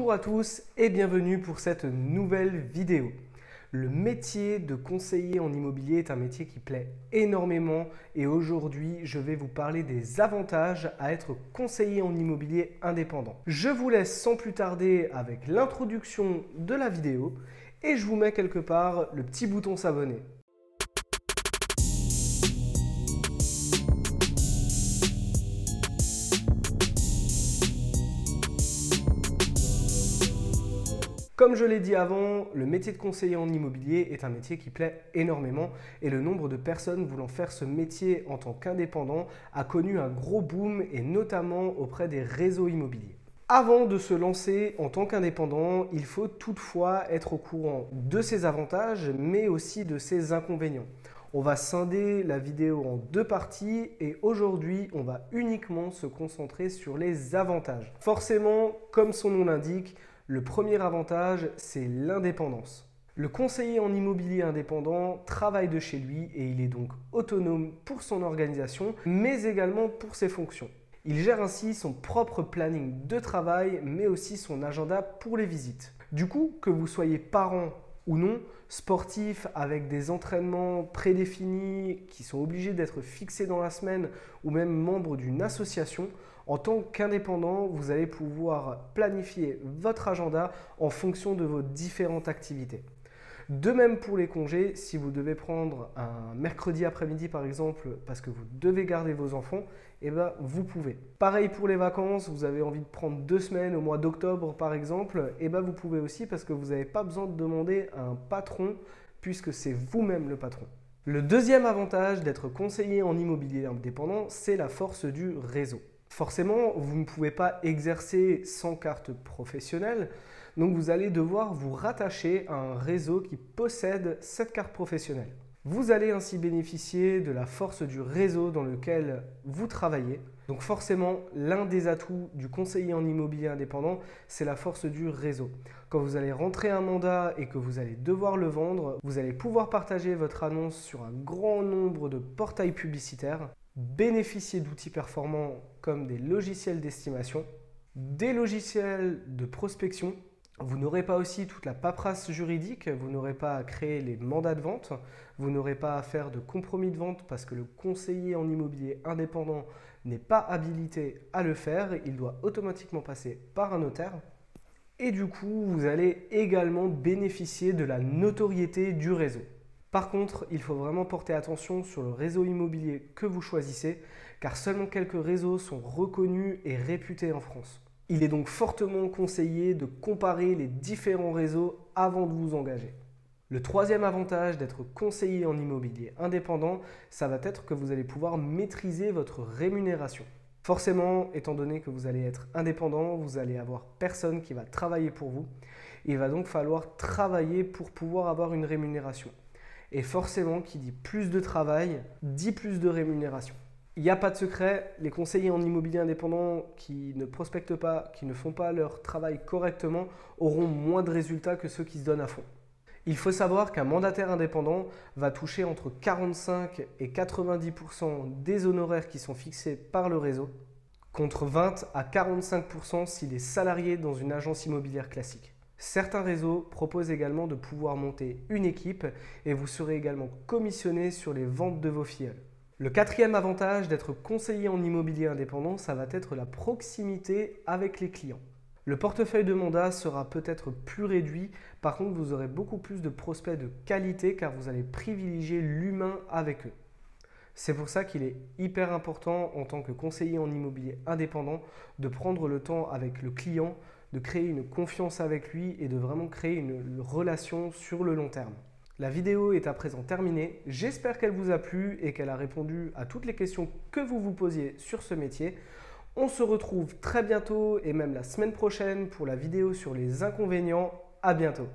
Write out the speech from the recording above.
Bonjour à tous et bienvenue pour cette nouvelle vidéo. Le métier de conseiller en immobilier est un métier qui plaît énormément et aujourd'hui je vais vous parler des avantages à être conseiller en immobilier indépendant. Je vous laisse sans plus tarder avec l'introduction de la vidéo et je vous mets quelque part le petit bouton s'abonner. Comme je l'ai dit avant, le métier de conseiller en immobilier est un métier qui plaît énormément et le nombre de personnes voulant faire ce métier en tant qu'indépendant a connu un gros boom et notamment auprès des réseaux immobiliers. Avant de se lancer en tant qu'indépendant, il faut toutefois être au courant de ses avantages mais aussi de ses inconvénients. On va scinder la vidéo en deux parties et aujourd'hui, on va uniquement se concentrer sur les avantages. Forcément, comme son nom l'indique, le premier avantage, c'est l'indépendance. Le conseiller en immobilier indépendant travaille de chez lui et il est donc autonome pour son organisation, mais également pour ses fonctions. Il gère ainsi son propre planning de travail, mais aussi son agenda pour les visites. Du coup, que vous soyez parent ou non, sportif avec des entraînements prédéfinis qui sont obligés d'être fixés dans la semaine ou même membre d'une association, en tant qu'indépendant, vous allez pouvoir planifier votre agenda en fonction de vos différentes activités. De même pour les congés, si vous devez prendre un mercredi après-midi par exemple parce que vous devez garder vos enfants, vous pouvez. Pareil pour les vacances, vous avez envie de prendre 2 semaines au mois d'octobre par exemple, vous pouvez aussi parce que vous n'avez pas besoin de demander à un patron puisque c'est vous-même le patron. Le deuxième avantage d'être conseiller en immobilier indépendant, c'est la force du réseau. Forcément, vous ne pouvez pas exercer sans carte professionnelle, donc vous allez devoir vous rattacher à un réseau qui possède cette carte professionnelle. Vous allez ainsi bénéficier de la force du réseau dans lequel vous travaillez. Donc forcément, l'un des atouts du conseiller en immobilier indépendant, c'est la force du réseau. Quand vous allez rentrer un mandat et que vous allez devoir le vendre, vous allez pouvoir partager votre annonce sur un grand nombre de portails publicitaires, bénéficier d'outils performants comme des logiciels d'estimation, des logiciels de prospection. Vous n'aurez pas aussi toute la paperasse juridique, vous n'aurez pas à créer les mandats de vente, vous n'aurez pas à faire de compromis de vente parce que le conseiller en immobilier indépendant n'est pas habilité à le faire, il doit automatiquement passer par un notaire. Et du coup, vous allez également bénéficier de la notoriété du réseau. Par contre, il faut vraiment porter attention sur le réseau immobilier que vous choisissez, car seulement quelques réseaux sont reconnus et réputés en France. Il est donc fortement conseillé de comparer les différents réseaux avant de vous engager. Le troisième avantage d'être conseiller en immobilier indépendant, ça va être que vous allez pouvoir maîtriser votre rémunération. Forcément, étant donné que vous allez être indépendant, vous allez avoir personne qui va travailler pour vous. Il va donc falloir travailler pour pouvoir avoir une rémunération. Et forcément, qui dit plus de travail, dit plus de rémunération. Il n'y a pas de secret, les conseillers en immobilier indépendant qui ne prospectent pas, qui ne font pas leur travail correctement, auront moins de résultats que ceux qui se donnent à fond. Il faut savoir qu'un mandataire indépendant va toucher entre 45 et 90% des honoraires qui sont fixés par le réseau, contre 20 à 45% s'il est salarié dans une agence immobilière classique. Certains réseaux proposent également de pouvoir monter une équipe et vous serez également commissionné sur les ventes de vos filleuls. Le quatrième avantage d'être conseiller en immobilier indépendant, ça va être la proximité avec les clients. Le portefeuille de mandat sera peut-être plus réduit, par contre vous aurez beaucoup plus de prospects de qualité car vous allez privilégier l'humain avec eux. C'est pour ça qu'il est hyper important en tant que conseiller en immobilier indépendant de prendre le temps avec le client, de créer une confiance avec lui et de vraiment créer une relation sur le long terme. La vidéo est à présent terminée. J'espère qu'elle vous a plu et qu'elle a répondu à toutes les questions que vous vous posiez sur ce métier. On se retrouve très bientôt et même la semaine prochaine pour la vidéo sur les inconvénients. À bientôt.